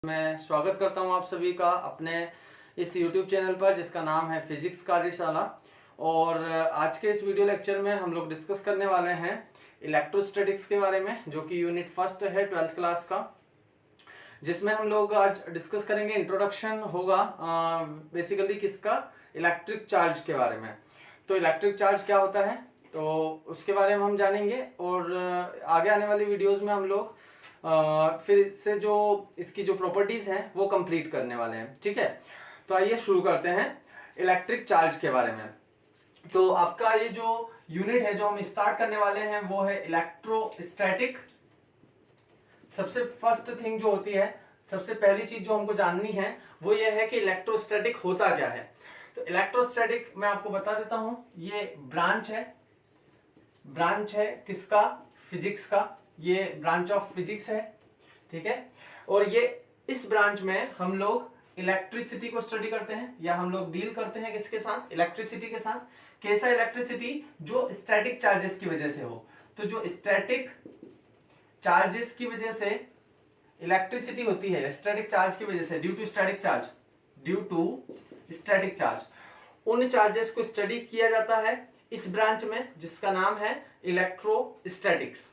मैं स्वागत करता हूं आप सभी का अपने इस YouTube चैनल पर जिसका नाम है फिजिक्स कार्यशाला। और आज के इस वीडियो लेक्चर में हम लोग डिस्कस करने वाले हैं इलेक्ट्रोस्टैटिक्स के बारे में, जो कि यूनिट फर्स्ट है 12th क्लास का, जिसमें हम लोग आज डिस्कस करेंगे। इंट्रोडक्शन होगा बेसिकली किसका, इलेक्ट्रिक चार्ज के बारे में। तो इलेक्ट्रिक चार्ज क्या होता है तो उसके बारे में हम जानेंगे, और आगे आने वाली वीडियोस में हम लोग फिर से जो इसकी जो प्रॉपर्टीज हैं वो कंप्लीट करने वाले हैं। ठीक है, तो आइए शुरू करते हैं इलेक्ट्रिक चार्ज के बारे में। तो आपका ये जो यूनिट है जो हम स्टार्ट करने वाले हैं वो है इलेक्ट्रोस्टैटिक। सबसे फर्स्ट थिंग जो होती है, सबसे पहली चीज जो हमको जाननी है वो ये है कि इलेक्ट्रोस्टैटिक होता क्या है। तो इलेक्ट्रोस्टैटिक मैं आपको बता देता हूं, ये ब्रांच है किसका, फिजिक्स का। ये ब्रांच ऑफ फिजिक्स है, ठीक है। और ये इस ब्रांच में हम लोग इलेक्ट्रिसिटी को स्टडी करते हैं, या हम लोग डील करते हैं किसके साथ, इलेक्ट्रिसिटी के साथ। कैसा इलेक्ट्रिसिटी, जो स्टैटिक चार्जेस की वजह से हो। तो जो स्टैटिक चार्जेस की वजह से इलेक्ट्रिसिटी होती है, स्टैटिक चार्ज की वजह से, ड्यू टू स्टैटिक चार्ज, उन चार्जेस को स्टडी किया जाता है इस ब्रांच में जिसका नाम है इलेक्ट्रोस्टैटिक्स।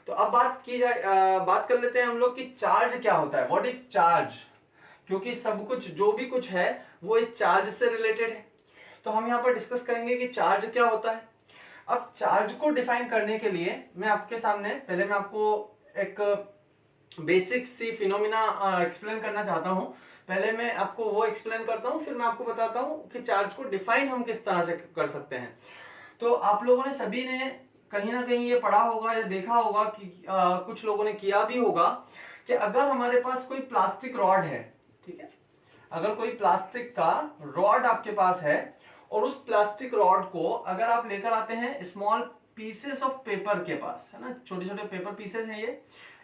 तो अब बात कर लेते हैं हम लोग कि चार्ज क्या होता है, व्हाट इज चार्ज, क्योंकि सब कुछ जो भी कुछ है वो इस चार्ज से रिलेटेड है। तो हम यहाँ पर डिस्कस करेंगे कि चार्ज क्या होता है। अब चार्ज को डिफाइन करने के लिए मैं आपके सामने पहले मैं आपको एक बेसिक सी फिनोमिना एक्सप्लेन करना चाहता हूं। पहले मैं आपको वो एक्सप्लेन करता हूं, फिर मैं आपको बताता हूं कि चार्ज को डिफाइन हम किस तरह से कर सकते हैं। तो आप लोगों ने सभी ने कहीं ना कहीं ये पढ़ा होगा या देखा होगा कि कुछ लोगों ने किया भी होगा कि अगर हमारे पास कोई प्लास्टिक रॉड है, ठीक है, अगर कोई प्लास्टिक का रॉड आपके पास है और उस प्लास्टिक रॉड को अगर आप लेकर आते हैं स्मॉल पीसेस ऑफ पेपर के पास, है ना, छोटे छोटे पेपर पीसेस हैं ये,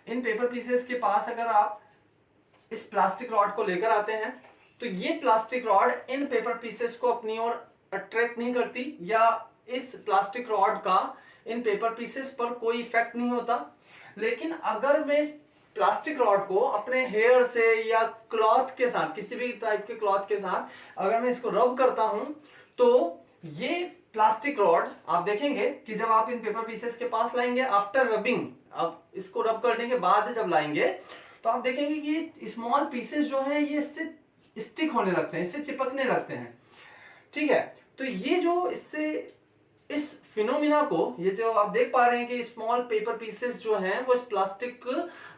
इन पेपर पीसेस के पास अगर आप इस प्लास्टिक रॉड को लेकर आते हैं तो ये प्लास्टिक रॉड इन पेपर पीसेस को अपनी ओर अट्रैक्ट नहीं करती, या इस प्लास्टिक रॉड का इन पेपर पीसेस पर कोई इफेक्ट नहीं होता। लेकिन अगर मैं इस प्लास्टिक रॉड को अपने हेयर से या क्लॉथ के साथ, किसी भी टाइप के क्लॉथ के साथ अगर मैं इसको रब करता हूं तो ये प्लास्टिक रॉड आप देखेंगे कि जब आप इन पेपर पीसेस के पास लाएंगे आफ्टर रबिंग, आप इसको रब करने के बाद जब लाएंगे तो आप देखेंगे कि स्मॉल पीसेस जो है ये इससे स्टिक होने लगते हैं, इससे चिपकने लगते हैं। ठीक है, तो ये जो इस फिनोमिना को, ये जो आप देख पा रहे हैं कि स्मॉल पेपर पीसेस जो हैं वो इस प्लास्टिक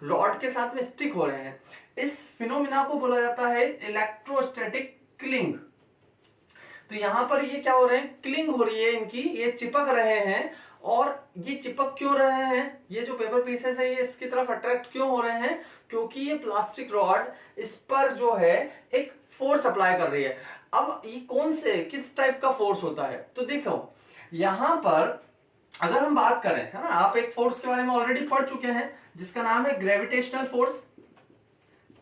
रॉड के साथ में स्टिक हो रहे हैं, इस फिनोमिना को बोला जाता है इलेक्ट्रोस्टैटिक क्लिंग। तो यहां पर ये क्या हो रहे हैं, क्लिंग हो रही है इनकी, ये चिपक रहे हैं। और ये चिपक क्यों रहे हैं, ये जो पेपर पीसेस है ये इसकी तरफ अट्रैक्ट क्यों हो रहे हैं, क्योंकि ये प्लास्टिक रॉड इस पर जो है एक फोर्स अप्लाई कर रही है। अब ये किस टाइप का फोर्स होता है, तो देखो यहां पर अगर हम बात करें, है ना, आप एक फोर्स के बारे में ऑलरेडी पढ़ चुके हैं जिसका नाम है ग्रेविटेशनल फोर्स।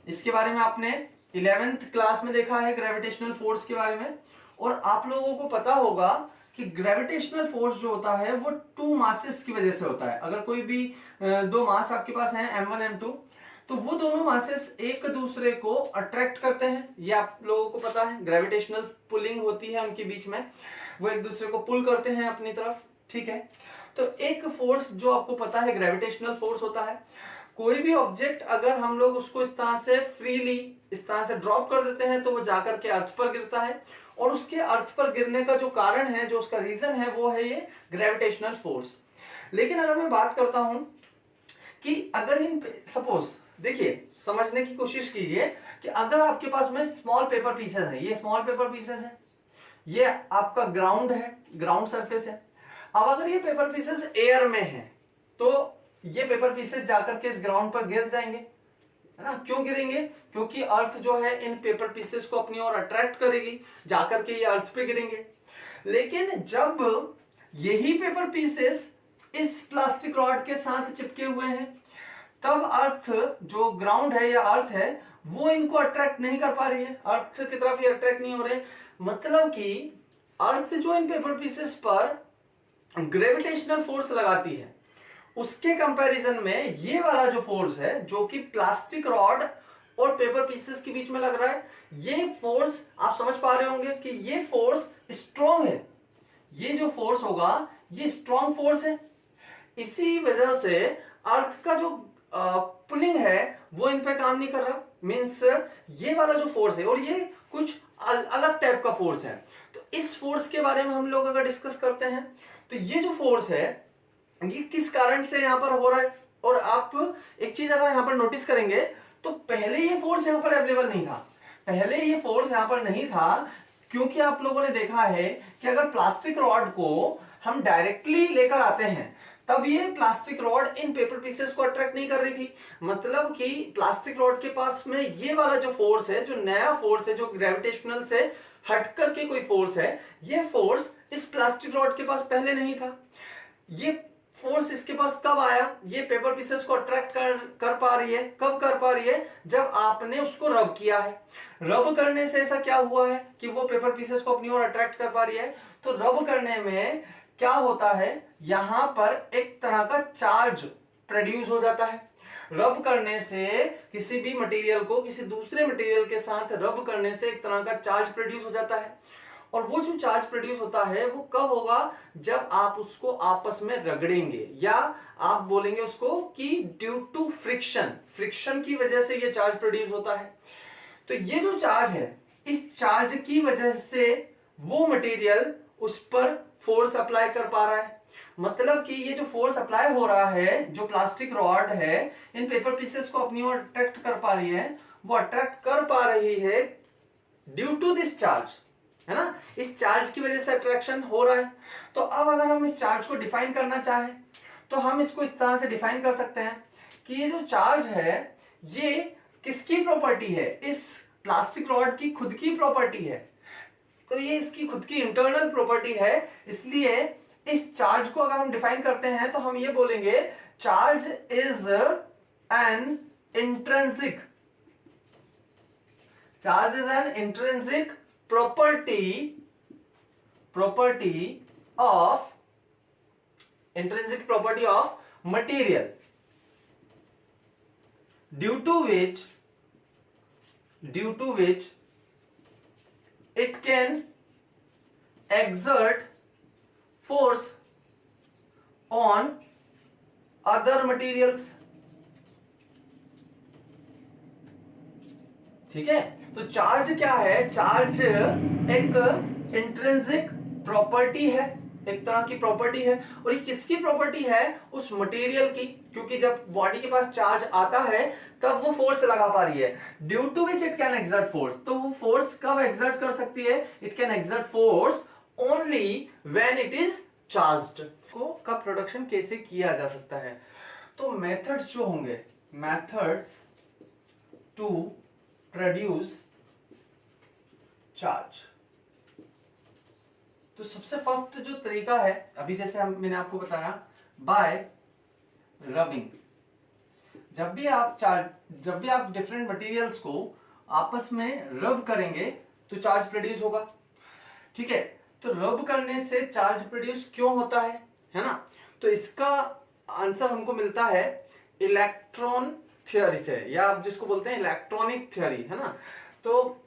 इसके बारे में आपने 11th क्लास में देखा है, ग्रेविटेशनल फोर्स के बारे में। और आप लोगों को पता होगा कि ग्रेविटेशनल फोर्स जो होता है वो टू मासेस की वजह से होता है। अगर कोई भी दो मास आपके पास हैं M1 M2, तो वो दोनों मासेस एक दूसरे को अट्रैक्ट करते हैं, ये आप लोगों को पता है। ग्रेविटेशनल पुलिंग होती है उनके बीच में, वो एक दूसरे को पुल करते हैं अपनी तरफ। ठीक है, तो एक फोर्स जो आपको पता है ग्रेविटेशनल फोर्स होता है। कोई भी ऑब्जेक्ट अगर हम लोग उसको इस तरह से फ्रीली इस तरह से ड्रॉप कर देते हैं तो वो जाकर के अर्थ पर गिरता है, और उसके अर्थ पर गिरने का जो कारण है, जो उसका रीजन है, वो है ये ग्रेविटेशनल फोर्स। लेकिन अगर मैं बात करता हूं कि अगर सपोज देखिए, समझने की कोशिश कीजिए कि अगर आपके पास में स्मॉल पेपर पीसेस है, ये स्मॉल पेपर पीसेस है, ये आपका ग्राउंड है, ग्राउंड सरफेस है। अब अगर ये पेपर पीसेस एयर में है तो ये पेपर पीसेस जाकर के इस ग्राउंड पर गिर जाएंगे, है ना। क्यों गिरेंगे, क्योंकि अर्थ जो है इन पेपर पीसेस को अपनी ओर अट्रैक्ट करेगी, जाकर के ये अर्थ पे गिरेंगे। लेकिन जब यही पेपर पीसेस इस प्लास्टिक रॉड के साथ चिपके हुए हैं, तब अर्थ जो ग्राउंड है या अर्थ है वो इनको अट्रैक्ट नहीं कर पा रही है, अर्थ की तरफ ये अट्रैक्ट नहीं हो रहे। मतलब कि अर्थ जो इन पेपर पीसेस पर ग्रेविटेशनल फोर्स लगाती है, उसके कंपैरिजन में ये वाला जो फोर्स है, जो कि प्लास्टिक रॉड और पेपर पीसेस के बीच में लग रहा है, ये फोर्स आप समझ पा रहे होंगे कि ये फोर्स स्ट्रॉन्ग है, ये जो फोर्स होगा ये स्ट्रॉन्ग फोर्स है। इसी वजह से अर्थ का जो पुलिंग है वो इन पे काम नहीं कर रहा, मीन्स ये वाला जो फोर्स है और ये कुछ अलग टाइप का फोर्स है। तो इस फोर्स के बारे में हम लोग अगर डिस्कस करते हैं तो ये जो फोर्स है ये किस कारण से यहां पर हो रहा है। और आप एक चीज अगर यहां पर नोटिस करेंगे तो पहले ये फोर्स यहां पर अवेलेबल नहीं था, पहले ये फोर्स यहां पर नहीं था, क्योंकि आप लोगों ने देखा है कि अगर प्लास्टिक रॉड को हम डायरेक्टली लेकर आते हैं तब ये प्लास्टिक रॉड इन पेपर पीसेस को अट्रैक्ट नहीं कर रही थी। मतलब कि प्लास्टिक रॉड के पास में ये वाला जो फोर्स है, जो नया फोर्स है, जो ग्रेविटेशनल से हट करके कोई फोर्स है, ये फोर्स इस प्लास्टिक रॉड के पास पहले नहीं था। ये फोर्स इसके पास कब आया, ये पेपर पीसेस को अट्रैक्ट कर पा रही है, कब कर पा रही है, जब आपने उसको रब किया है। रब करने से ऐसा क्या हुआ है कि वो पेपर पीसेस को अपनी ओर अट्रैक्ट कर पा रही है। तो रब करने में क्या होता है, यहां पर एक तरह का चार्ज प्रोड्यूस हो जाता है। रब करने से किसी भी मटेरियल को किसी दूसरे मटेरियल के साथ रब करने से एक तरह का चार्ज प्रोड्यूस हो जाता है। और वो जो चार्ज प्रोड्यूस होता है वो कब होगा, जब आप उसको आपस में रगड़ेंगे, या आप बोलेंगे उसको कि ड्यू टू फ्रिक्शन, फ्रिक्शन की वजह से ये चार्ज प्रोड्यूस होता है। तो ये जो चार्ज है, इस चार्ज की वजह से वो मटेरियल उस पर फोर्स अप्लाई कर पा रहा है। मतलब कि ये जो फोर्स अप्लाई हो रहा है, जो प्लास्टिक रॉड है इन पेपर पीसेस को अपनी ओर अट्रैक्ट कर पा रही है, वो अट्रैक्ट कर पा रही है ड्यू टू दिस चार्ज, है ना, इस चार्ज की वजह से अट्रैक्शन हो रहा है। तो अब अगर हम इस चार्ज को डिफाइन करना चाहें तो हम इसको इस तरह से डिफाइन कर सकते हैं कि ये जो चार्ज है ये किसकी प्रॉपर्टी है, इस प्लास्टिक रॉड की खुद की प्रॉपर्टी है। तो ये इसकी खुद की इंटरनल प्रॉपर्टी है, इसलिए इस चार्ज को अगर हम डिफाइन करते हैं तो हम ये बोलेंगे charge is an intrinsic, charge is an intrinsic property of intrinsic property of material due to which it can exert force on other materials। ठीक है, तो चार्ज क्या है, चार्ज एक इंट्रिंसिक प्रॉपर्टी है, एक तरह की प्रॉपर्टी है। और ये किसकी प्रॉपर्टी है, उस मटेरियल की, क्योंकि जब बॉडी के पास चार्ज आता है तब वो फोर्स लगा पा रही है, due to which it can exert force. तो वो फोर्स कब एक्सर्ट कर सकती है, it can exert force only when it is charged. को का प्रोडक्शन कैसे किया जा सकता है, तो मेथड्स जो होंगे, मेथड्स टू प्रोड्यूस चार्ज। तो सबसे फर्स्ट जो तरीका है, अभी जैसे मैंने आपको बताया, बाय रबिंग। जब भी आप डिफरेंट मटेरियल्स को आपस में रब करेंगे तो चार्ज प्रोड्यूस होगा। ठीक है, तो रब करने से चार्ज प्रोड्यूस क्यों होता है ना, तो इसका आंसर हमको मिलता है इलेक्ट्रॉन थ्योरी से, या आप जिसको बोलते हैं इलेक्ट्रॉनिक थ्योरी, है ना। तो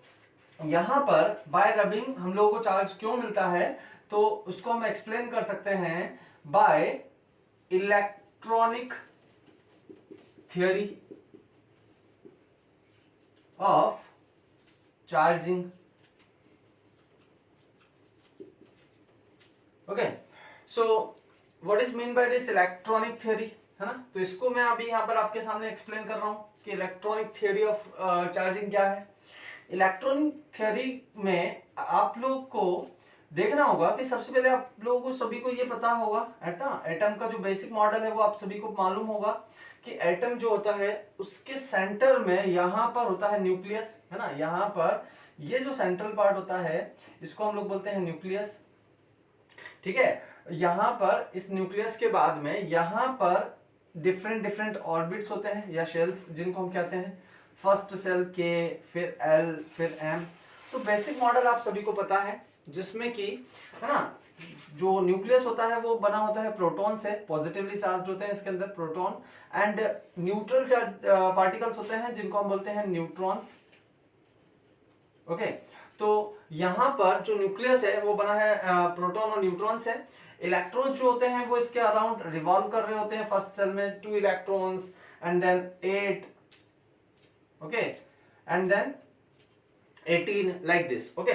यहां पर बाय रबिंग हम लोगों को चार्ज क्यों मिलता है, तो उसको हम एक्सप्लेन कर सकते हैं bye electronic theory of charging. Okay, so what is mean by this electronic theory, है ना। तो इसको मैं अभी यहां पर आपके सामने एक्सप्लेन कर रहा हूं कि इलेक्ट्रॉनिक थ्योरी ऑफ चार्जिंग क्या है। इलेक्ट्रॉनिक थ्योरी में आप लोग को देखना होगा कि सबसे पहले आप लोगों को सभी को ये पता होगा, एटम का जो बेसिक मॉडल है वो आप सभी को मालूम होगा कि एटम जो होता है उसके सेंटर में यहां पर होता है न्यूक्लियस, है ना। यहां पर ये जो सेंट्रल पार्ट होता है इसको हम लोग बोलते हैं न्यूक्लियस। ठीक है, यहां पर इस न्यूक्लियस के बाद में यहां पर डिफरेंट ऑर्बिट्स होते हैं या शेल्स, जिनको हम कहते हैं फर्स्ट सेल के, फिर एल, फिर एम। तो बेसिक मॉडल आप सभी को पता है जिसमें कि है ना जो न्यूक्लियस होता है वो बना होता है प्रोटॉन से, पॉजिटिवली चार्ज होते हैं इसके अंदर proton, and neutral charge particles होते हैं जिनको हम बोलते हैं न्यूट्रॉन्स। ओके, तो यहां पर जो न्यूक्लियस है वो बना है प्रोटॉन और न्यूट्रॉन से। इलेक्ट्रॉन्स जो होते हैं वो इसके अराउंड रिवॉल्व कर रहे होते हैं। फर्स्ट सेल में 2 electrons and then 8, okay, and then 18 like this. Okay,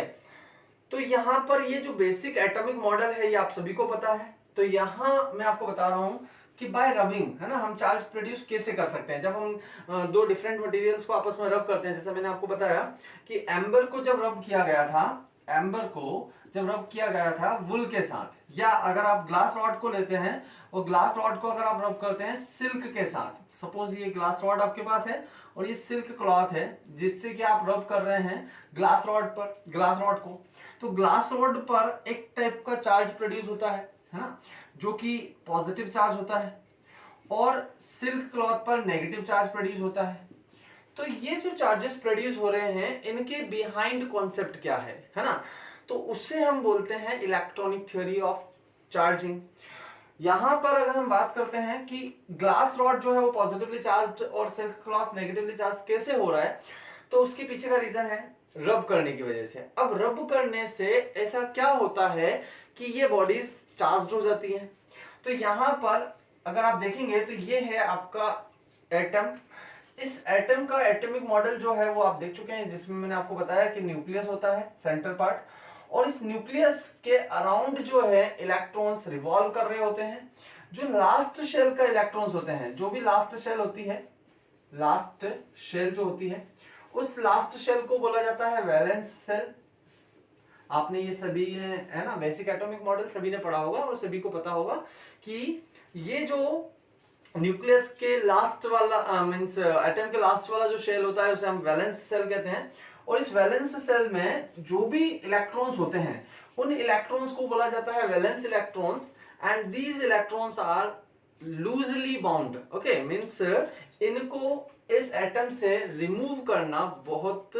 तो यहां पर ये जो बेसिक एटॉमिक मॉडल है ये आप सभी को पता है। तो यहां मैं आपको बता रहा हूं कि बाय रबिंग, है ना, हम चार्ज प्रोड्यूस कैसे कर सकते हैं। जब हम दो डिफरेंट मटेरियल्स को आपस में रब करते हैं, जैसे मैंने आपको बताया कि एम्बर को जब रब किया गया था, एम्बर को जब रब किया गया था वुल के साथ, या अगर आप ग्लास रॉड को लेते हैं और ग्लास रॉड को अगर आप रब करते हैं सिल्क के साथ, सपोज ये ग्लास रॉड आपके पास है और ये सिल्क क्लॉथ है जिससे कि आप रब कर रहे हैं ग्लास रॉड पर, ग्लास रॉड को, तो ग्लास रॉड पर एक टाइप का चार्ज प्रोड्यूस होता है ना, जो कि पॉजिटिव चार्ज होता है, और सिल्क क्लॉथ पर नेगेटिव चार्ज प्रोड्यूस होता है। तो ये जो चार्जेस प्रोड्यूस हो रहे हैं इनके बिहाइंड कॉन्सेप्ट क्या है ना, तो उससे हम बोलते हैं इलेक्ट्रॉनिक थ्योरी ऑफ चार्जिंग। यहां पर अगर हम बात करते हैं कि ग्लास रॉड जो है वो पॉजिटिवली चार्ज और सिल्क क्लॉथ नेगेटिवली चार्ज कैसे हो रहा है, तो उसके पीछे का रीजन है रब करने की वजह से। अब रब करने से ऐसा क्या होता है कि ये बॉडीज चार्ज हो जाती हैं। तो यहां पर अगर आप देखेंगे तो ये है आपका एटम। इस एटम का एटॉमिक मॉडल जो है वो आप देख चुके हैं, जिसमें मैंने आपको बताया कि न्यूक्लियस होता है सेंटर पार्ट, और इस न्यूक्लियस के अराउंड जो है इलेक्ट्रॉन्स रिवॉल्व कर रहे होते हैं। जो लास्ट शेल का इलेक्ट्रॉन्स होते हैं, जो भी लास्ट शेल होती है, लास्ट शेल जो होती है, उस लास्ट शेल को बोला जाता है वैलेंस सेल। आपने ये सभी है ना बेसिक एटॉमिक मॉडल सभी ने पढ़ा होगा और सभी को पता होगा कि ये जो न्यूक्लियस के लास्ट वाला मींस एटम के लास्ट वाला जो शेल होता है उसे हम वैलेंस सेल कहते हैं। और इस वैलेंस सेल में जो भी इलेक्ट्रॉन्स होते हैं उन इलेक्ट्रॉन्स को बोला जाता है valence electrons, and these electrons are loosely bound. Okay, means इनको इस एटम से रिमूव करना बहुत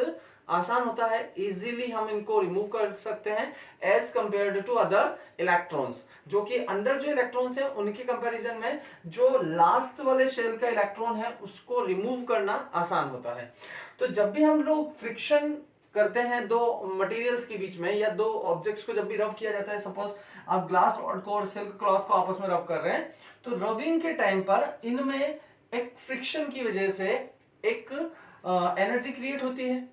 आसान होता है, इजीली हम इनको रिमूव कर सकते हैं as compared to other electrons. जो कि अंदर जो इलेक्ट्रॉन्स हैं उनके कंपैरिजन में जो लास्ट वाले शेल का इलेक्ट्रॉन है उसको रिमूव करना आसान होता है। तो जब भी हम लोग फ्रिक्शन करते हैं दो मटेरियल्स के बीच में या दो ऑब्जेक्ट्स को जब भी रब किया जाता है, सपोज आप ग्लास रॉड को और सिल्क क्लॉथ को आपस में रब कर रहे हैं, तो रबिंग के टाइम पर इनमें एक फ्रिक्शन की वजह से एक एनर्जी क्रिएट होती है,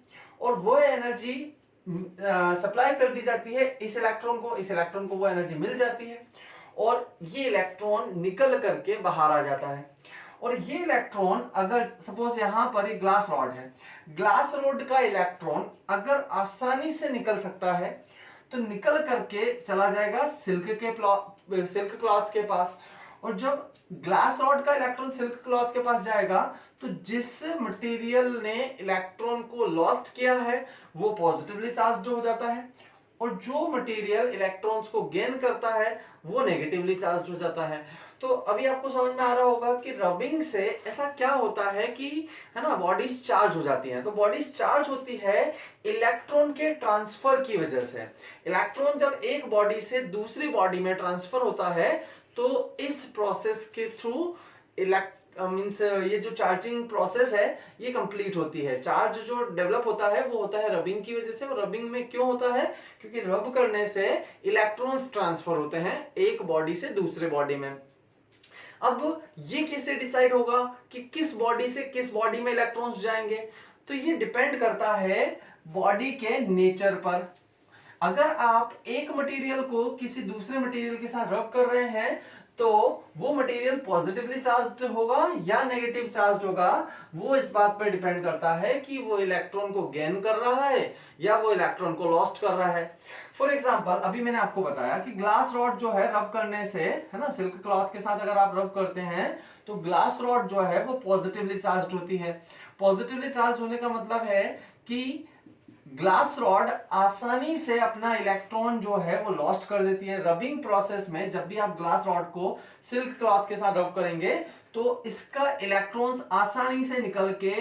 और वो एनर्जी सप्लाई कर दी जाती है इस इलेक्ट्रॉन को, इस इलेक्ट्रॉन को वो एनर्जी मिल जाती है, और ये इलेक्ट्रॉन निकल करके बाहर आ जाता है। और ये इलेक्ट्रॉन अगर सपोज यहां पर एक ग्लास रॉड है, ग्लास रॉड का इलेक्ट्रॉन अगर आसानी से निकल सकता है तो निकल करके चला जाएगा सिल्क क्लॉथ के पास, और जब ग्लास रॉड का इलेक्ट्रॉन सिल्क क्लॉथ के पास जाएगा तो जिस मटेरियल ने इलेक्ट्रॉन को लॉस्ट किया है वो पॉजिटिवली चार्ज हो जाता है, और जो मटेरियल इलेक्ट्रॉन्स को गेन करता है वो नेगेटिवली चार्ज हो जाता है। तो अभी आपको समझ में आ रहा होगा कि रबिंग से ऐसा क्या होता है कि है ना बॉडीज चार्ज हो जाती हैं। तो बॉडीज चार्ज होती है इलेक्ट्रॉन के ट्रांसफर की वजह से। इलेक्ट्रॉन जब एक बॉडी से दूसरी बॉडी में ट्रांसफर होता है तो इस प्रोसेस के थ्रू मीन्स ये जो चार्जिंग प्रोसेस है ये कंप्लीट होती है। चार्ज जो डेवलप होता है वो होता है रबिंग की वजह से। और रबिंग में क्यों होता है? क्योंकि रब करने से इलेक्ट्रॉन्स ट्रांसफर होते हैं एक बॉडी से दूसरे बॉडी में। अब ये कैसे डिसाइड होगा कि किस बॉडी से किस बॉडी में इलेक्ट्रॉन्स जाएंगे? तो ये डिपेंड करता है बॉडी के नेचर पर। अगर आप एक मटेरियल को किसी दूसरे मटेरियल के साथ रब कर रहे हैं तो वो मटेरियल पॉजिटिवली चार्ज्ड होगा या नेगेटिव चार्ज्ड होगा, वो इस बात पर डिपेंड करता है कि वो इलेक्ट्रॉन को गेन कर रहा है या वो इलेक्ट्रॉन को लॉस्ट कर रहा है। फॉर एग्जांपल अभी मैंने आपको बताया कि ग्लास रॉड जो है रब करने से, है ना, सिल्क क्लॉथ के साथ अगर आप रब करते हैं तो ग्लास रॉड जो है वो पॉजिटिवली चार्ज्ड होती है। पॉजिटिवली चार्ज होने का मतलब है कि ग्लास रॉड आसानी से अपना इलेक्ट्रॉन जो है वो लॉस्ट कर देती है। रबिंग प्रोसेस में जब भी आप ग्लास रॉड को सिल्क क्लॉथ के साथ रब करेंगे तो इसका इलेक्ट्रॉन्स आसानी से निकल के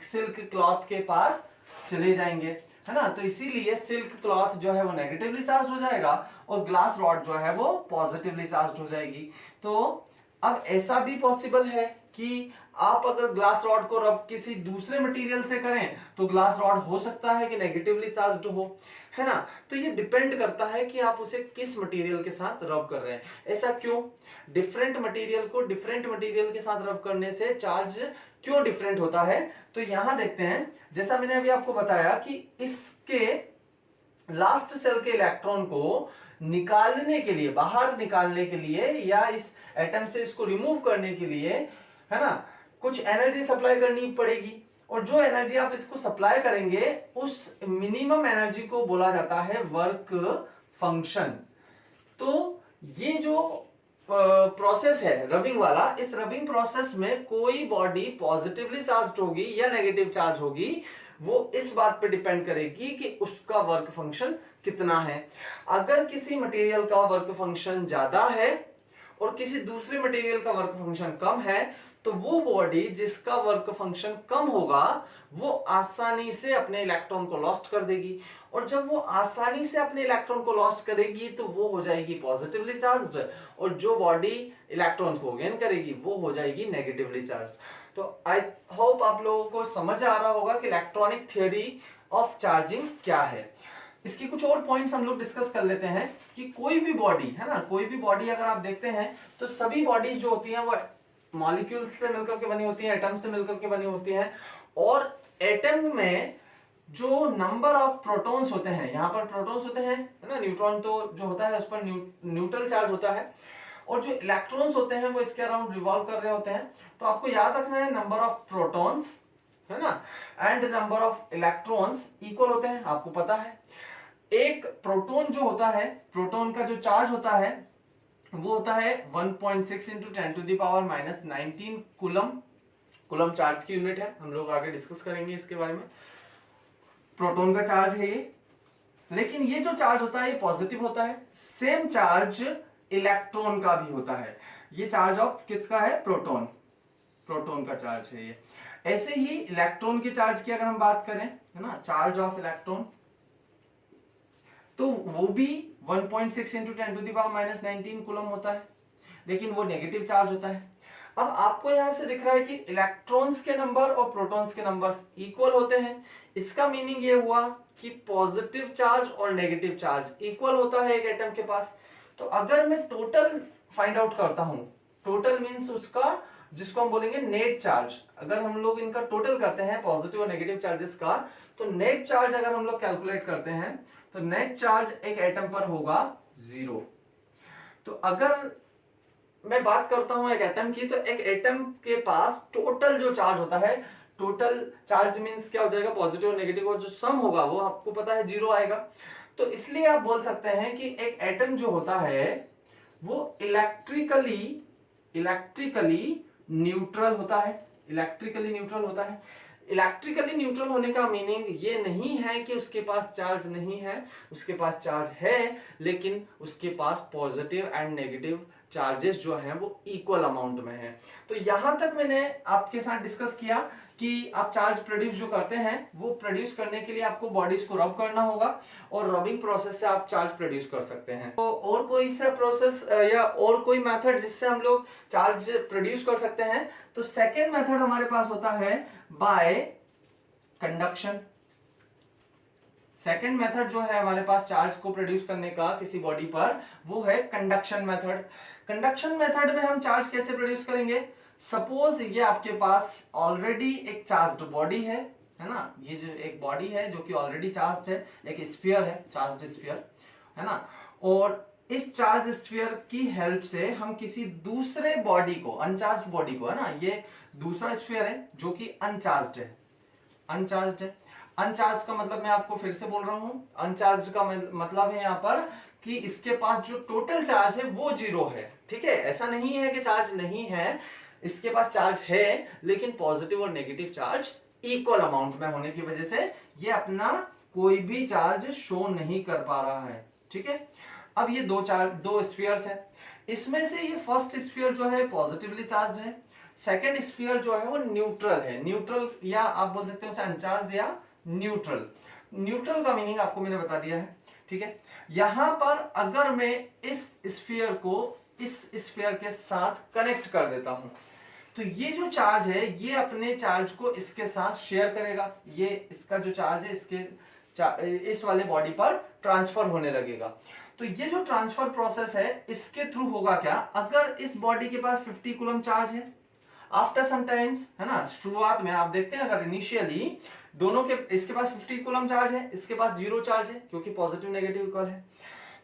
सिल्क क्लॉथ के पास चले जाएंगे। है ना। तो इसीलिए सिल्क क्लॉथ जो है वो नेगेटिवली चार्ज हो जाएगा और ग्लास रॉड जो है वो पॉजिटिवली चार्ज हो जाएगी। तो अब ऐसा भी पॉसिबल है कि आप अगर ग्लास रॉड को रब किसी दूसरे मटेरियल से करें तो ग्लास रॉड हो सकता है कि नेगेटिवली चार्ज्ड हो, है ना। तो ये डिपेंड करता है कि आप उसे किस मटेरियल के साथ रब कर रहे हैं। ऐसा क्यों? डिफरेंट मटेरियल को डिफरेंट मटेरियल के साथ रब करने से चार्ज क्यों डिफरेंट होता है, तो यहां देखते हैं। जैसा मैंने अभी आपको बताया कि इसके लास्ट सेल के इलेक्ट्रॉन को निकालने के लिए, बाहर निकालने के लिए या इस एटम से इसको रिमूव करने के लिए, है ना, कुछ एनर्जी सप्लाई करनी पड़ेगी। और जो एनर्जी आप इसको सप्लाई करेंगे उस मिनिमम एनर्जी को बोला जाता है वर्क फंक्शन। तो ये जो प्रोसेस है रबिंग वाला, इस रबिंग प्रोसेस में कोई बॉडी पॉजिटिवली चार्ज होगी या नेगेटिव चार्ज होगी, वो इस बात पे डिपेंड करेगी कि उसका वर्क फंक्शन कितना है। अगर किसी मटेरियल का वर्क फंक्शन ज्यादा है और किसी दूसरे मटेरियल का वर्क फंक्शन कम है, तो वो बॉडी जिसका वर्क फंक्शन कम होगा वो आसानी से अपने इलेक्ट्रॉन को लॉस्ट कर देगी। और जब वो आसानी से अपने इलेक्ट्रॉन को लॉस्ट करेगी तो वो हो जाएगी पॉजिटिवली चार्ज्ड, और जो बॉडी इलेक्ट्रॉन को गेन करेगी वो हो जाएगी नेगेटिवली चार्ज्ड। तो आई होप आप लोगों को समझ आ रहा होगा कि इलेक्ट्रॉनिक थ्योरी ऑफ चार्जिंग क्या है। इसकी कुछ और पॉइंट्स हम लोग डिस्कस कर लेते हैं कि कोई भी बॉडी, है ना, कोई भी बॉडी अगर आप देखते हैं तो सभी बॉडीज जो होती हैं वो मॉलिक्यूल्स से मिलकर के बनी होती हैं, एटम से मिलकर के बनी होती हैं। और एटम में जो नंबर ऑफ प्रोटॉन्स होते हैं, यहाँ पर प्रोटॉन्स होते हैं, है ना, न्यूट्रॉन तो जो होता है उस पर न्यूट्रल चार्ज होता है, और जो इलेक्ट्रॉन्स होते हैं वो इसके अराउंड रिवॉल्व कर रहे होते हैं। तो आपको याद रखना है नंबर ऑफ प्रोटॉन्स, है ना, and number of electrons equal होते हैं, आपको पता है। एक प्रोटॉन जो होता है, प्रोटॉन का जो चार्ज होता है वो होता है 1.6 इंटू 10⁻⁻19 कूलम। कूलम चार्ज की यूनिट है, हम लोग आगे डिस्कस करेंगे इसके बारे में। प्रोटॉन का चार्ज है ये, लेकिन ये जो चार्ज होता है ये पॉजिटिव होता है। सेम चार्ज इलेक्ट्रॉन का भी होता है। ये चार्ज ऑफ किसका है? प्रोटॉन, प्रोटॉन का चार्ज है ये। ऐसे ही इलेक्ट्रॉन के चार्ज की अगर हम बात करें, है ना, चार्ज ऑफ इलेक्ट्रॉन, तो वो भी 1.6 इंटू 10⁻⁻19 कूलम होता है, लेकिन वो नेगेटिव चार्ज होता है। अब आपको यहां से दिख रहा है कि इलेक्ट्रॉन्स के नंबर और प्रोटॉन्स के नंबर्स इक्वल होते हैं। इसका मीनिंग ये हुआ कि पॉजिटिव चार्ज और नेगेटिव चार्ज इक्वल होता है एक एटम के पास। तो अगर मैं टोटल फाइंड आउट करता हूं, टोटल मीन्स उसका जिसको हम बोलेंगे नेट चार्ज, अगर हम लोग इनका टोटल करते हैं पॉजिटिव और नेगेटिव चार्जेस का, तो नेट चार्ज अगर हम लोग कैलकुलेट करते हैं तो नेट चार्ज एक एटम पर होगा 0। तो अगर मैं बात करता हूं एक एटम की, तो एक एटम के पास टोटल जो चार्ज होता है, टोटल चार्ज मींस क्या हो जाएगा? पॉजिटिव और नेगेटिव और जो सम होगा वो आपको पता है 0 आएगा। तो इसलिए आप बोल सकते हैं कि एक एटम जो होता है वो इलेक्ट्रिकली न्यूट्रल होता है। इलेक्ट्रिकली न्यूट्रल होता है। इलेक्ट्रिकली न्यूट्रल होने का मीनिंग ये नहीं है कि उसके पास चार्ज नहीं है, उसके पास चार्ज है, लेकिन उसके पास पॉजिटिव एंड नेगेटिव चार्जेस जो हैं वो इक्वल अमाउंट में है। तो यहां तक मैंने आपके साथ डिस्कस किया कि आप चार्ज प्रोड्यूस जो करते हैं वो प्रोड्यूस करने के लिए आपको बॉडीज को रब करना होगा, और रबिंग प्रोसेस से आप चार्ज प्रोड्यूस कर सकते हैं। तो और कोई सा प्रोसेस या और कोई मेथड जिससे हम लोग चार्ज प्रोड्यूस कर सकते हैं, तो सेकेंड मेथड हमारे पास होता है बाय कंडक्शन। सेकेंड मेथड जो है हमारे पास चार्ज को प्रोड्यूस करने का किसी बॉडी पर, वो है कंडक्शन मेथड। कंडक्शन मेथड में हम चार्ज कैसे प्रोड्यूस करेंगे? सपोज ये आपके पास ऑलरेडी एक चार्ज्ड बॉडी है ना, ये जो एक बॉडी है जो कि ऑलरेडी चार्ज्ड है, एक स्फीयर है, चार्ज्ड स्फीयर, है ना, और इस चार्ज स्फीयर की हेल्प से हम किसी दूसरे बॉडी को, अनचार्ज्ड बॉडी को, है ना, ये दूसरा स्फीयर है जो कि अनचार्ज्ड है, अनचार्ज्ड है। अनचार्ज का मतलब मैं आपको फिर से बोल रहा हूं, अनचार्ज का मतलब है यहाँ पर कि इसके पास जो टोटल चार्ज है वो 0 है। ठीक है, ऐसा नहीं है कि चार्ज नहीं है, इसके पास चार्ज है, लेकिन पॉजिटिव और नेगेटिव चार्ज इक्वल अमाउंट में होने की वजह से ये अपना कोई भी चार्ज शो नहीं कर पा रहा है। ठीक है, अब ये दो स्फीयर्स है, इसमें से ये फर्स्ट स्फीयर जो है पॉजिटिवली चार्ज है, सेकेंड स्फीयर जो है वो न्यूट्रल है। न्यूट्रल या आप बोल सकते हो उसे अनचार्ज या न्यूट्रल। न्यूट्रल का मीनिंग आपको मैंने बता दिया है, ठीक है। यहां पर अगर मैं इस स्फीयर को इस स्फीयर के साथ कनेक्ट कर देता हूं तो ये जो चार्ज है ये अपने चार्ज को इसके साथ शेयर करेगा, ये इसका जो चार्ज है इस वाले बॉडी पर ट्रांसफर होने लगेगा। तो ये जो ट्रांसफर प्रोसेस है इसके थ्रू होगा क्या, अगर इस बॉडी के पास 50 कूलम चार्ज है, आफ्टर सम टाइम्स, है ना, शुरुआत में आप देखते हैं अगर इनिशियली दोनों के, इसके पास 50 कूलम चार्ज है, इसके पास 0 चार्ज है क्योंकि पॉजिटिव नेगेटिव इक्वल है,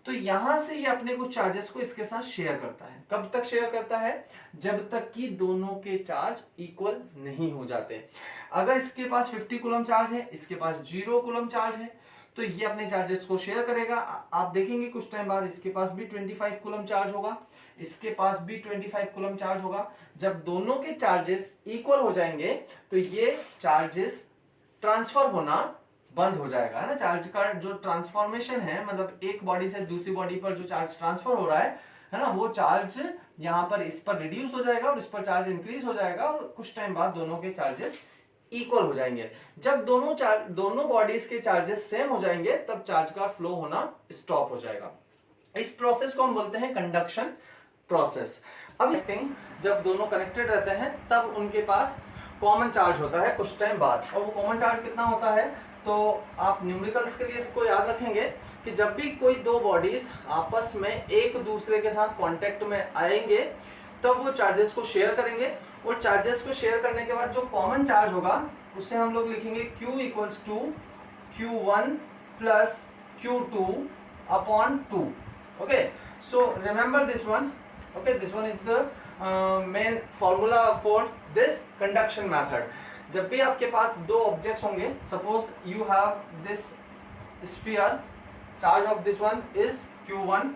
तो यहां से ये अपने कुछ चार्जेस को इसके साथ शेयर करता है। कब तक शेयर करता है, जब तक कि दोनों के चार्ज इक्वल नहीं हो जाते। अगर इसके पास 50 कूलम चार्ज है, इसके पास 0 कूलम चार्ज है, तो ये अपने चार्जेस को शेयर करेगा। आप देखेंगे कुछ टाइम बाद इसके पास भी 25 कूलम चार्ज होगा, इसके पास भी 25 कूलम चार्ज होगा। जब दोनों के चार्जेस इक्वल हो जाएंगे तो ये चार्जेस ट्रांसफर होना बंद हो जाएगा, है ना। चार्ज का जो ट्रांसफॉर्मेशन है, मतलब एक बॉडी से दूसरी बॉडी पर जो चार्ज ट्रांसफर हो रहा है ना, वो चार्ज यहाँ पर इस पर रिड्यूस हो जाएगा और इस पर चार्ज इंक्रीज हो जाएगा और कुछ टाइम बाद दोनों के चार्जेस इक्वल हो जाएंगे। जब दोनों बॉडीज के चार्जेस सेम हो जाएंगे तब चार्ज का फ्लो होना स्टॉप हो जाएगा। इस प्रोसेस को हम बोलते हैं कंडक्शन प्रोसेस। अब जब दोनों कनेक्टेड रहते हैं तब उनके पास कॉमन चार्ज होता है कुछ टाइम बाद, और वो कॉमन चार्ज कितना होता है, तो आप न्यूमेरिकल्स के लिए इसको याद रखेंगे कि जब भी कोई दो बॉडीज आपस में एक दूसरे के साथ कांटेक्ट में आएंगे तब वो चार्जेस को शेयर करेंगे, और चार्जेस को शेयर करने के बाद जो कॉमन चार्ज होगा उसे हम लोग लिखेंगे Q equals to Q1 plus Q2 upon 2। Okay, so remember this one. Okay, this one is the main formula for this conduction method. जब भी आपके पास दो ऑब्जेक्ट्स होंगे, suppose you have this sphere, charge of this one is Q1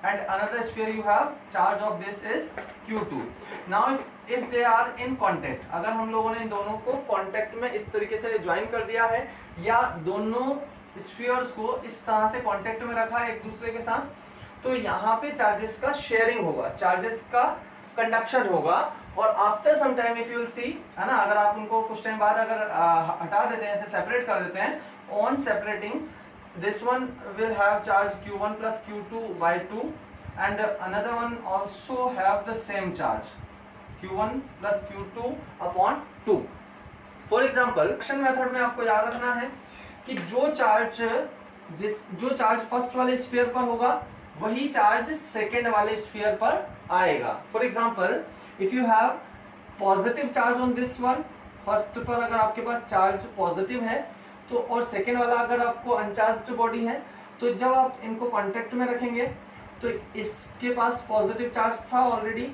and another sphere you have, charge of this is Q2. now if they are in contact, अगर हम लोगों ने इन दोनों को कांटेक्ट में इस तरीके से ज्वाइन कर दिया है या दोनों स्फीयर्स को इस तरह से कांटेक्ट में रखा है एक दूसरे के साथ, तो यहाँ पे चार्जेस का शेयरिंग होगा, चार्जेस का कंडक्शन होगा। और after some time if you will see, है ना, अगर आप उनको कुछ टाइम बाद अगर हटा देते हैं, ऐसे सेपरेट कर देते हैं, on separating this one will have charge Q1 plus Q2 by 2 and another one also have the same charge Q1 plus Q2 upon 2. For example, conduction method में आपको याद रखना है कि जो चार्ज फर्स्ट वाले स्फीयर पर होगा वही चार्ज सेकेंड वाले स्फीयर पर आएगा। For example, if you have positive charge on this one, first पर अगर आपके पास चार्ज पॉजिटिव है तो, और सेकेंड वाला अगर आपको अनचार्ज्ड बॉडी है, तो जब आप इनको कांटेक्ट में रखेंगे तो इसके पास पॉजिटिव चार्ज था ऑलरेडी,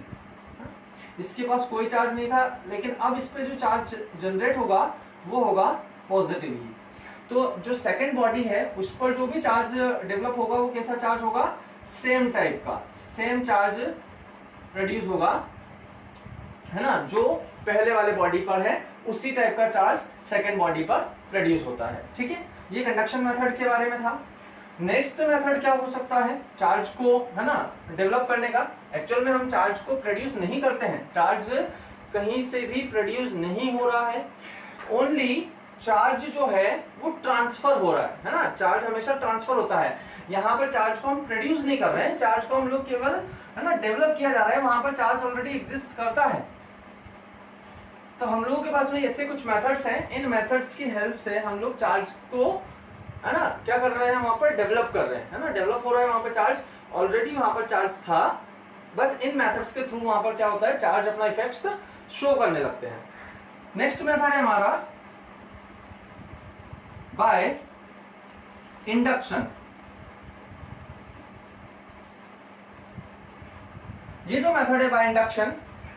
इसके पास कोई चार्ज नहीं था, लेकिन अब इस पे जो चार्ज जनरेट होगा वो होगा पॉजिटिव ही। तो जो सेकेंड बॉडी है उस पर जो भी चार्ज डेवलप होगा वो कैसा चार्ज होगा, सेम टाइप का, सेम चार्ज प्रोड्यूस होगा, है ना, जो पहले वाले बॉडी पर है उसी टाइप का चार्ज सेकेंड बॉडी पर प्रोड्यूस होता है। ठीक है, ये कंडक्शन मेथड के बारे में था। नेक्स्ट मेथड क्या हो सकता है, चार्ज को, है ना, डेवलप करने का। एक्चुअल में हम चार्ज को प्रोड्यूस नहीं करते हैं, चार्ज कहीं से भी प्रोड्यूस नहीं हो रहा है, ओनली चार्ज जो है वो ट्रांसफर हो रहा है ना, चार्ज हमेशा ट्रांसफर होता है। यहाँ पर चार्ज को हम प्रोड्यूस नहीं कर रहे हैं, चार्ज को हम लोग केवल, है ना, डेवलप किया जा रहा है, वहां पर चार्ज ऑलरेडी एग्जिस्ट करता है। तो हम लोगों के पास में ऐसे कुछ मेथड्स हैं, इन मेथड्स की हेल्प से हम लोग चार्ज को, है ना, क्या कर रहे हैं, वहां पर डेवलप कर रहे हैं, है ना, डेवलप हो रहा है वहां पर चार्ज, ऑलरेडी वहां पर चार्ज था, बस इन मेथड्स के थ्रू वहां पर क्या होता है, चार्ज अपना इफेक्ट्स शो करने लगते हैं। नेक्स्ट मेथड है हमारा बाय इंडक्शन। ये जो मेथड है बाय इंडक्शन,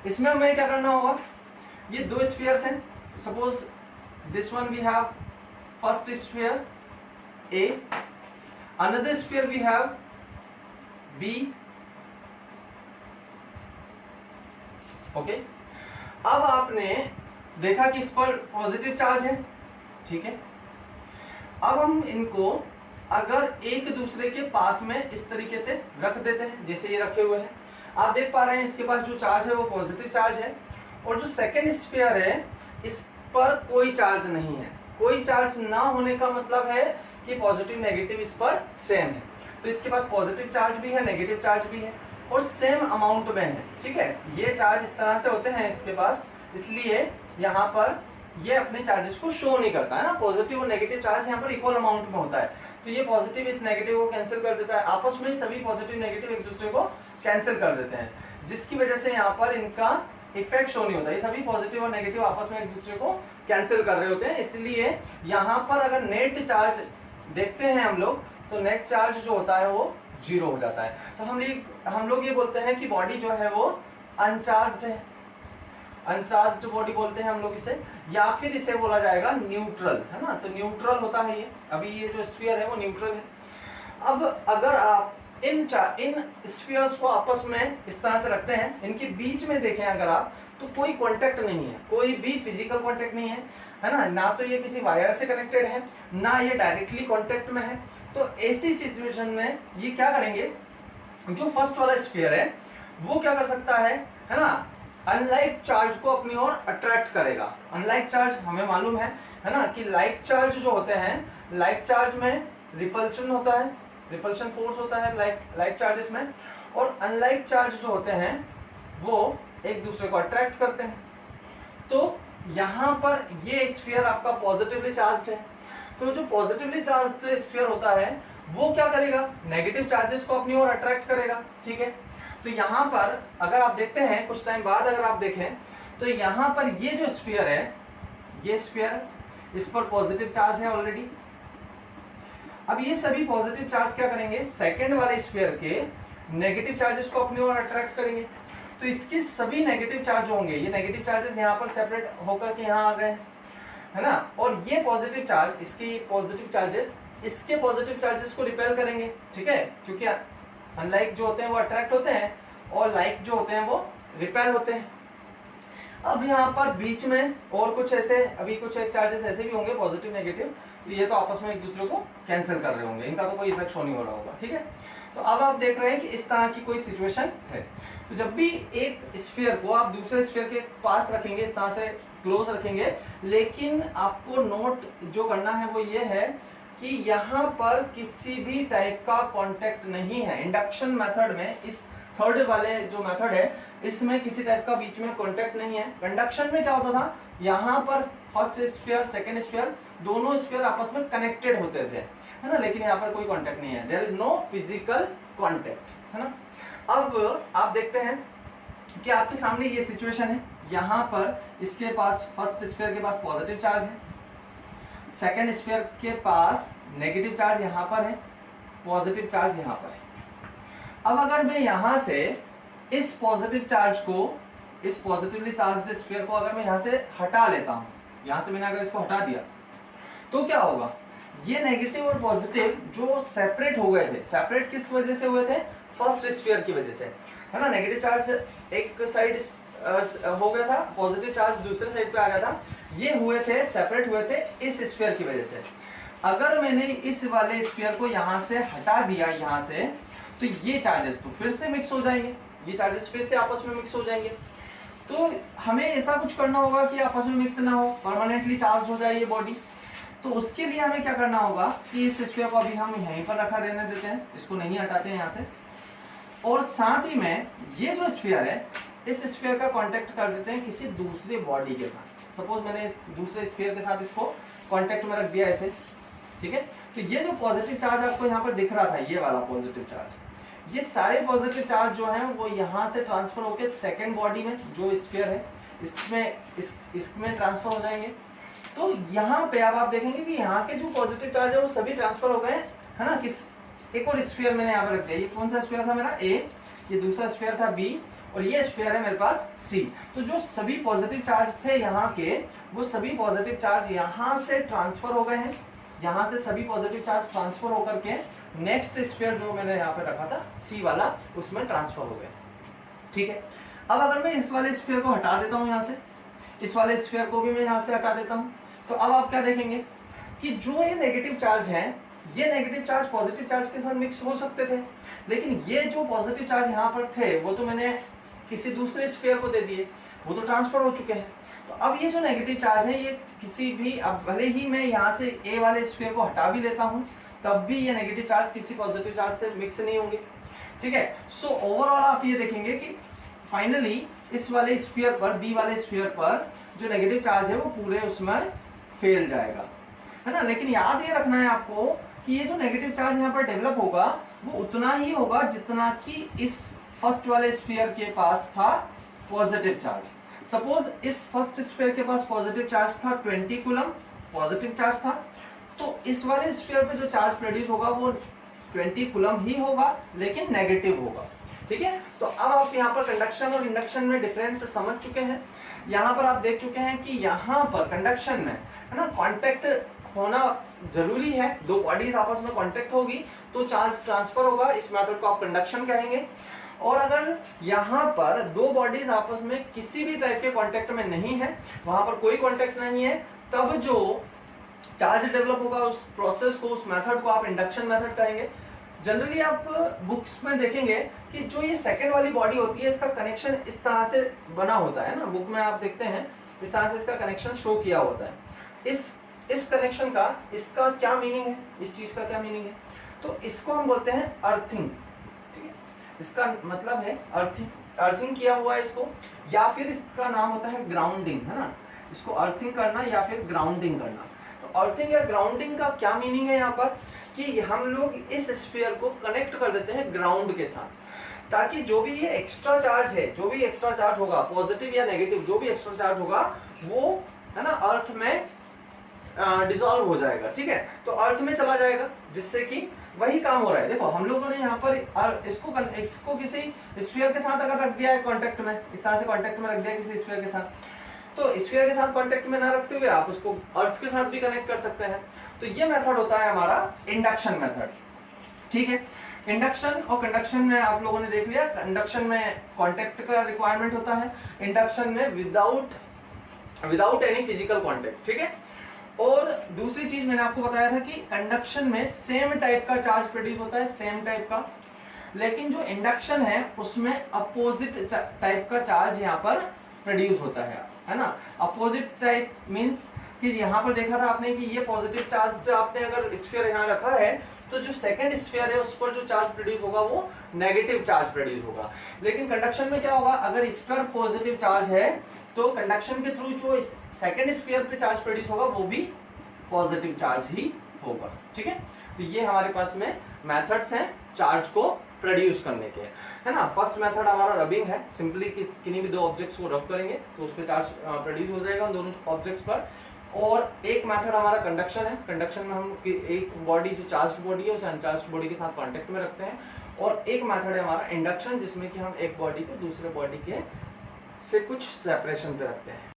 इसमें हमें क्या करना होगा, ये दो स्फीयर्स हैं, suppose this one we have first sphere A, another sphere we have B. Okay, अब आपने देखा कि इस पर पॉजिटिव चार्ज है, ठीक है। अब हम इनको अगर एक दूसरे के पास में इस तरीके से रख देते हैं, जैसे ये रखे हुए हैं, आप देख पा रहे हैं इसके पास जो चार्ज है वो पॉजिटिव चार्ज है, और जो सेकेंड स्फीयर है इस पर कोई चार्ज नहीं है, कोई चार्ज ना होने का मतलब है कि पॉजिटिव नेगेटिव इस पर सेम है। तो इसके पास पॉजिटिव चार्ज भी है, नेगेटिव चार्ज भी है और सेम अमाउंट में है, ठीक है। ये चार्ज इस तरह से होते हैं इसके पास, इसलिए यहाँ पर ये अपने चार्जेस को शो नहीं करता है ना। पॉजिटिव और नेगेटिव चार्ज यहाँ पर इक्वल अमाउंट में होता है, तो ये पॉजिटिव इस नेगेटिव को कैंसिल कर देता है, आपस में सभी पॉजिटिव नेगेटिव एक दूसरे को कैंसिल कर देते हैं, जिसकी वजह से यहाँ पर इनका इफेक्ट शो नहीं होता। ये सभी पॉजिटिव और नेगेटिव आपस में एक दूसरे को कैंसिल कर रहे होते हैं, इसलिए यहाँ पर अगर नेट चार्ज देखते हैं हम लोग तो नेट चार्ज जो होता है वो 0 हो जाता है। तो हम लोग ये बोलते हैं कि बॉडी जो है वो अनचार्ज्ड है, अनचार्ज्ड बॉडी बोलते हैं हम लोग इसे, या फिर इसे बोला जाएगा न्यूट्रल, है ना। तो न्यूट्रल होता है ये, अभी ये जो स्फीयर है वो न्यूट्रल है। अब अगर आप इन स्फीयर्स को आपस में इस तरह से रखते हैं, इनके बीच में देखें अगर आप, तो कोई कांटेक्ट नहीं है, कोई भी फिजिकल कांटेक्ट नहीं है ना। ना तो ये किसी वायर से कनेक्टेड है, ना ये डायरेक्टली कांटेक्ट में है। तो ऐसी सिचुएशन में ये क्या करेंगे, जो फर्स्ट वाला स्फीयर है वो क्या कर सकता है ना, अनलाइक चार्ज को अपनी ओर अट्रैक्ट करेगा। अनलाइक चार्ज हमें मालूम है ना, कि लाइक चार्ज जो होते हैं, लाइक चार्ज में रिपल्शन होता है, रिपल्शन फोर्स होता है लाइक चार्जेस में, और अनलाइक चार्ज जो होते हैं वो एक दूसरे को अट्रैक्ट करते हैं। तो यहाँ पर ये स्फीयर आपका पॉजिटिवली चार्ज्ड है, तो जो पॉजिटिवली चार्ज्ड स्फीयर होता है वो क्या करेगा, नेगेटिव चार्जेस को अपनी ओर अट्रैक्ट करेगा, ठीक है। तो यहाँ पर अगर आप देखते हैं कुछ टाइम बाद अगर आप देखें तो यहाँ पर ये जो स्फीयर है, ये स्फीयर, इस पर पॉजिटिव चार्ज है ऑलरेडी। अब ये सभी पॉजिटिव चार्ज क्या करेंगे, सेकंड वाले स्फीयर के नेगेटिव चार्जेस को अपनी ओर अट्रैक्ट करेंगे। तो इसके सभी नेगेटिव चार्ज होंगे, ये नेगेटिव चार्जेस यहाँ पर सेपरेट होकर के यहाँ आ गए, है ना। और ये पॉजिटिव चार्ज, इसके पॉजिटिव चार्जेस इसके पॉजिटिव चार्जेस को रिपेल करेंगे, ठीक है, क्योंकि अनलाइक जो होते हैं वो अट्रैक्ट होते हैं और लाइक जो होते हैं वो रिपेल होते हैं। अब यहाँ पर बीच में और कुछ ऐसे, अभी कुछ एक चार्जेस ऐसे भी होंगे पॉजिटिव नेगेटिव, तो ये तो आपस में एक दूसरे को कैंसिल कर रहे होंगे, इनका तो कोई इफेक्ट शो नहीं हो रहा होगा, ठीक है। तो अब आप देख रहे हैं कि इस तरह की कोई सिचुएशन है। तो जब भी एक स्फीयर को आप दूसरे स्फीयर के पास रखेंगे, इस तरह से क्लोज रखेंगे, लेकिन आपको नोट जो करना है वो ये है कि यहाँ पर किसी भी टाइप का कांटेक्ट नहीं है। इंडक्शन मेथड में, इस थर्ड वाले जो मेथड है, इसमें किसी टाइप का बीच में कांटेक्ट नहीं है। कंडक्शन में क्या होता था, यहाँ पर फर्स्ट स्फीयर सेकंड स्फीयर दोनों स्फीयर आपस में कनेक्टेड होते थे, है ना, लेकिन यहाँ पर कोई कांटेक्ट नहीं है, there is no physical contact, है ना। अब आप देखते हैं कि आपके सामने ये सिचुएशन है, यहाँ पर इसके पास फर्स्ट स्फीयर के पास पॉजिटिव चार्ज है, सेकेंड स्फीयर के पास नेगेटिव चार्ज यहाँ पर है, पॉजिटिव चार्ज यहाँ पर है। अब अगर मैं यहाँ से इस पॉजिटिव चार्ज को, इस पॉजिटिवली चार्ज्ड स्फीयर को अगर मैं यहाँ से हटा लेता हूँ, यहाँ से मैंने अगर इसको हटा दिया तो क्या होगा, ये नेगेटिव और पॉजिटिव जो सेपरेट हो गए थे, सेपरेट किस वजह से हुए थे, फर्स्ट स्फीयर की वजह से, है ना। नेगेटिव चार्ज एक साइड हो गया था, पॉजिटिव चार्ज दूसरे साइड पे आ गया था, ये हुए थे, सेपरेट हुए थे इस स्फीयर की वजह से। अगर मैंने इस वाले स्फीयर को यहाँ से हटा दिया यहाँ से, तो ये चार्जेस तो फिर से मिक्स हो जाएंगे, ये चार्जेस फिर से आपस में मिक्स हो जाएंगे। तो हमें ऐसा कुछ करना होगा कि आपस में मिक्स ना हो, परमानेंटली चार्ज हो जाए ये बॉडी। तो उसके लिए हमें क्या करना होगा कि इस स्फीयर को अभी हम यहीं पर रखा रहने देते हैं, इसको नहीं हटाते हैं यहाँ से, और साथ ही में ये जो स्फीयर है, इस स्फीयर का कांटेक्ट कर देते हैं किसी दूसरे बॉडी के साथ। सपोज मैंने इस दूसरे स्फीयर के साथ इसको कांटेक्ट में रख दिया ऐसे, ठीक है। तो ये जो पॉजिटिव चार्ज आपको यहाँ पर दिख रहा था, ये वाला पॉजिटिव चार्ज, ये सारे पॉजिटिव चार्ज जो हैं वो यहाँ से ट्रांसफर होकर सेकेंड बॉडी में जो स्फीयर है इसमें ट्रांसफर हो जाएंगे। तो यहाँ पे अब आप देखेंगे कि यहाँ के जो पॉजिटिव चार्ज है वो सभी ट्रांसफर हो गए, है ना। किस एक और स्फीयर मैंने यहाँ पर रख दिया, ये कौन सा स्फीयर था मेरा, ए, ये दूसरा स्फीयर था बी, और ये स्फीयर है मेरे पास सी। तो जो सभी पॉजिटिव चार्ज थे यहाँ के, वो सभी पॉजिटिव चार्ज यहाँ से ट्रांसफर हो गए हैं, यहाँ से सभी पॉजिटिव चार्ज ट्रांसफर होकर के नेक्स्ट स्फीयर जो मैंने यहाँ पे रखा था सी वाला, उसमें ट्रांसफर हो गए, ठीक है। अब अगर मैं इस वाले स्फीयर को हटा देता हूँ यहाँ से, इस वाले स्फीयर को भी मैं यहाँ से हटा देता हूँ, तो अब आप क्या देखेंगे कि जो ये नेगेटिव चार्ज है, ये नेगेटिव चार्ज पॉजिटिव चार्ज के साथ मिक्स हो सकते थे, लेकिन ये जो पॉजिटिव चार्ज यहाँ पर थे वो तो मैंने किसी दूसरे स्फीयर को दे दिए, वो तो ट्रांसफर हो चुके हैं। तो अब ये जो नेगेटिव चार्ज है ये किसी भी, अब भले ही मैं यहाँ से ए वाले स्फीयर को हटा भी लेता हूँ तब भी ये नेगेटिव चार्ज किसी पॉजिटिव चार्ज से मिक्स नहीं होंगे, ठीक है। सो ओवरऑल आप ये देखेंगे कि फाइनली इस वाले स्फीयर पर, बी वाले स्फीयर पर जो नेगेटिव चार्ज है वो पूरे उसमें फैल जाएगा, है ना। लेकिन याद ये रखना है आपको कि ये जो नेगेटिव चार्ज यहाँ पर डेवलप होगा वो उतना ही होगा जितना कि इस फर्स्ट वाले स्फीयर के पास था पॉजिटिव चार्ज। सपोज इस फर्स्ट स्फीयर के पास पॉजिटिव चार्ज था 20 कूलम, पॉजिटिव चार्ज था, तो इस वाले स्फीयर पे जो चार्ज प्रोड्यूस होगा वो 20 कूलम ही होगा लेकिन नेगेटिव होगा, ठीक है। तो अब आप यहाँ पर कंडक्शन और इंडक्शन में डिफरेंस समझ चुके हैं। यहाँ पर आप देख चुके हैं कि यहाँ पर कंडक्शन में, है ना, कांटेक्ट होना जरूरी है, दो बॉडीज आपस में कांटेक्ट होगी तो चार्ज ट्रांसफर होगा, इस मेथड को आप कंडक्शन कहेंगे। और अगर यहाँ पर दो बॉडीज आपस में किसी भी टाइप के कांटेक्ट में नहीं है, वहां पर कोई कांटेक्ट नहीं है, तब जो चार्ज डेवलप होगा उस प्रोसेस को, उस मेथड को आप इंडक्शन मेथड कहेंगे। जनरली आप बुक्स में देखेंगे कि जो ये सेकंड वाली बॉडी होती है इसका कनेक्शन इस तरह से बना होता है ना, बुक में आप देखते हैं इस तरह से इसका कनेक्शन शो किया होता है। इस कनेक्शन का, इसका क्या मीनिंग है, इस चीज का क्या मीनिंग है, तो इसको हम बोलते हैं अर्थिंग, ठीक है। इसका मतलब है अर्थिंग, अर्थिंग किया हुआ है इसको, या फिर इसका नाम होता है ग्राउंडिंग, है ना। इसको अर्थिंग करना या फिर ग्राउंडिंग करना। तो अर्थिंग या ग्राउंडिंग का क्या मीनिंग है यहाँ पर कि हम लोग इस स्फीयर को कनेक्ट कर देते हैं ग्राउंड के साथ, ताकि जो भी ये एक्स्ट्रा चार्ज है, जो भी एक्स्ट्रा चार्ज होगा, पॉजिटिव या नेगेटिव जो भी एक्स्ट्रा चार्ज होगा वो, है ना, अर्थ में डिसॉल्व हो जाएगा, ठीक है। तो अर्थ में चला जाएगा, जिससे कि वही काम हो रहा है। देखो हम लोगों ने यहाँ पर इसको किसी स्फीयर के साथ अगर रख दिया है कांटेक्ट में, इस तरह से कांटेक्ट में रख दिया किसी स्फीयर के साथ, तो स्फीयर के साथ कांटेक्ट में ना रखते हुए आप उसको अर्थ के साथ भी कनेक्ट कर सकते हैं। तो ये मेथड होता है हमारा इंडक्शन मेथड, ठीक है। इंडक्शन और कंडक्शन में आप लोगों ने देख लिया, कंडक्शन में कांटेक्ट का रिक्वायरमेंट होता है, इंडक्शन में विदाउट एनी फिजिकल कांटेक्ट, ठीक है। और दूसरी चीज मैंने आपको बताया था कि कंडक्शन में सेम टाइप का चार्ज प्रोड्यूस होता है, सेम टाइप का, लेकिन जो इंडक्शन है उसमें अपोजिट टाइप का चार्ज यहाँ पर प्रोड्यूस होता है ना। अपोजिट टाइप मींस कि यहाँ पर देखा था आपने कि ये पॉजिटिव चार्ज आपने अगर स्फीयर यहाँ रखा है तो जो सेकंड स्फीयर है उस पर जो चार्ज प्रोड्यूस होगा वो नेगेटिव चार्ज प्रोड्यूस होगा। लेकिन कंडक्शन में क्या होगा, अगर इस पर पॉजिटिव चार्ज है तो कंडक्शन के थ्रू जो सेकंड स्फीयर पे चार्ज प्रोड्यूस होगा वो भी पॉजिटिव चार्ज ही होगा, ठीक है। तो ये हमारे पास में मेथड्स हैं चार्ज को प्रोड्यूस करने के, है ना। फर्स्ट मेथड हमारा रबिंग है, सिंपली किन्हीं भी दो ऑब्जेक्ट्स को रब करेंगे तो उस पर चार्ज प्रोड्यूस हो जाएगा उन दोनों ऑब्जेक्ट्स पर। और एक मेथड हमारा कंडक्शन है, कंडक्शन में हम एक बॉडी जो चार्ज बॉडी है उसे अनचार्ज बॉडी के साथ कांटेक्ट में रखते हैं। और एक मेथड है हमारा इंडक्शन, जिसमें कि हम एक बॉडी को दूसरे बॉडी के से कुछ सेपरेशन पे रखते हैं।